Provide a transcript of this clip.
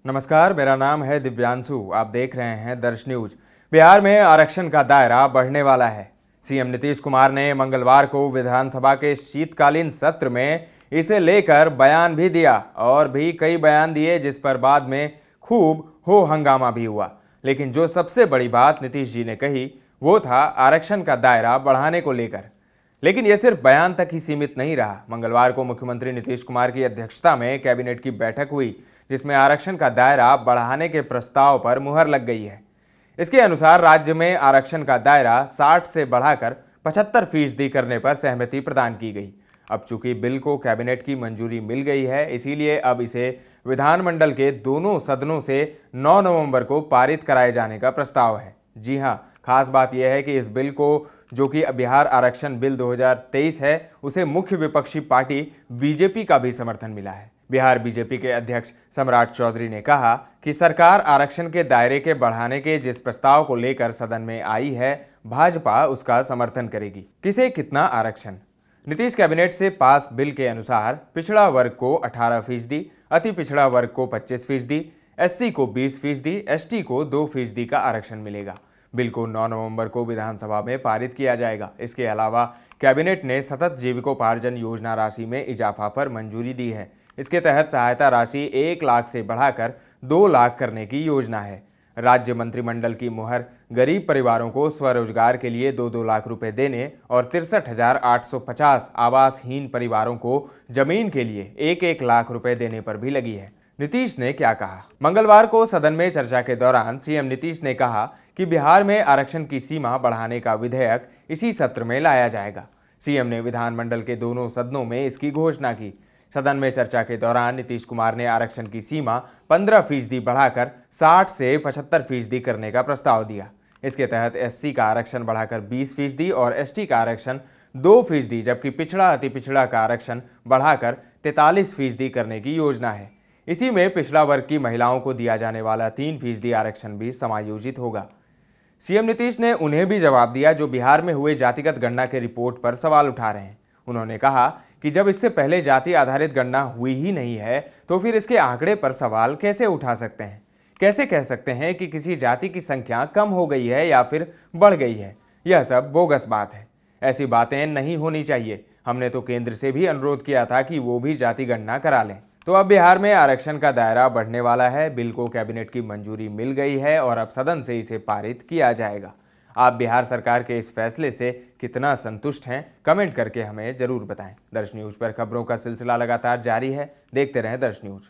नमस्कार, मेरा नाम है दिव्यांशु। आप देख रहे हैं दर्श न्यूज। बिहार में आरक्षण का दायरा बढ़ने वाला है। सीएम नीतीश कुमार ने मंगलवार को विधानसभा के शीतकालीन सत्र में इसे लेकर बयान भी दिया और भी कई बयान दिए, जिस पर बाद में खूब हो हंगामा भी हुआ। लेकिन जो सबसे बड़ी बात नीतीश जी ने कही वो था आरक्षण का दायरा बढ़ाने को लेकर। लेकिन यह सिर्फ बयान तक ही सीमित नहीं रहा। मंगलवार को मुख्यमंत्री नीतीश कुमार की अध्यक्षता में कैबिनेट की बैठक हुई, जिसमें आरक्षण का दायरा बढ़ाने के प्रस्ताव पर मुहर लग गई है। इसके अनुसार राज्य में आरक्षण का दायरा 60 से बढ़ाकर 75% करने पर सहमति प्रदान की गई। अब चूंकि बिल को कैबिनेट की मंजूरी मिल गई है, इसीलिए अब इसे विधानमंडल के दोनों सदनों से 9 नवंबर को पारित कराए जाने का प्रस्ताव है। जी हां, खास बात यह है कि इस बिल को, जो कि बिहार आरक्षण बिल 2023 है, उसे मुख्य विपक्षी पार्टी बीजेपी का भी समर्थन मिला है। बिहार बीजेपी के अध्यक्ष सम्राट चौधरी ने कहा कि सरकार आरक्षण के दायरे के बढ़ाने के जिस प्रस्ताव को लेकर सदन में आई है, भाजपा उसका समर्थन करेगी। किसे कितना आरक्षण? नीतीश कैबिनेट से पास बिल के अनुसार पिछड़ा वर्ग को 18%, अति पिछड़ा वर्ग को 25%, एससी को 20%, एसटी को 2% का आरक्षण मिलेगा। बिल को 9 नवंबर को विधानसभा में पारित किया जाएगा। इसके अलावा कैबिनेट ने सतत जीविकोपार्जन योजना राशि में इजाफा पर मंजूरी दी है। इसके तहत सहायता राशि 1 लाख से बढ़ाकर 2 लाख करने की योजना है। राज्य मंत्रिमंडल की मुहर गरीब परिवारों को स्वरोजगार के लिए 2-2 लाख रुपए देने और 63,850 आवासहीन परिवारों को जमीन के लिए 1-1 लाख रुपए देने पर भी लगी है। नीतीश ने क्या कहा? मंगलवार को सदन में चर्चा के दौरान सीएम नीतीश ने कहा कि बिहार में आरक्षण की सीमा बढ़ाने का विधेयक इसी सत्र में लाया जाएगा। सीएम ने विधानमंडल के दोनों सदनों में इसकी घोषणा की। सदन में चर्चा के दौरान नीतीश कुमार ने आरक्षण की सीमा 15% बढ़ाकर 60 से 75% करने का प्रस्ताव दिया। इसके तहत एससी का आरक्षण बढ़ाकर 20% और एसटी का आरक्षण 2%, जबकि पिछड़ा अति पिछड़ा का आरक्षण बढ़ाकर 43% करने की योजना है। इसी में पिछड़ा वर्ग की महिलाओं को दिया जाने वाला 3% आरक्षण भी समायोजित होगा। सीएम नीतीश ने उन्हें भी जवाब दिया जो बिहार में हुए जातिगत गणना के रिपोर्ट पर सवाल उठा रहे हैं। उन्होंने कहा कि जब इससे पहले जाति आधारित गणना हुई ही नहीं है, तो फिर इसके आंकड़े पर सवाल कैसे उठा सकते हैं? कैसे कह सकते हैं कि किसी जाति की संख्या कम हो गई है या फिर बढ़ गई है? यह सब बोगस बात है। ऐसी बातें नहीं होनी चाहिए। हमने तो केंद्र से भी अनुरोध किया था कि वो भी जाति गणना करा लें। तो अब बिहार में आरक्षण का दायरा बढ़ने वाला है। बिल को कैबिनेट की मंजूरी मिल गई है और अब सदन से इसे पारित किया जाएगा। आप बिहार सरकार के इस फैसले से कितना संतुष्ट हैं? कमेंट करके हमें जरूर बताएं। दर्श न्यूज पर खबरों का सिलसिला लगातार जारी है। देखते रहें दर्श न्यूज।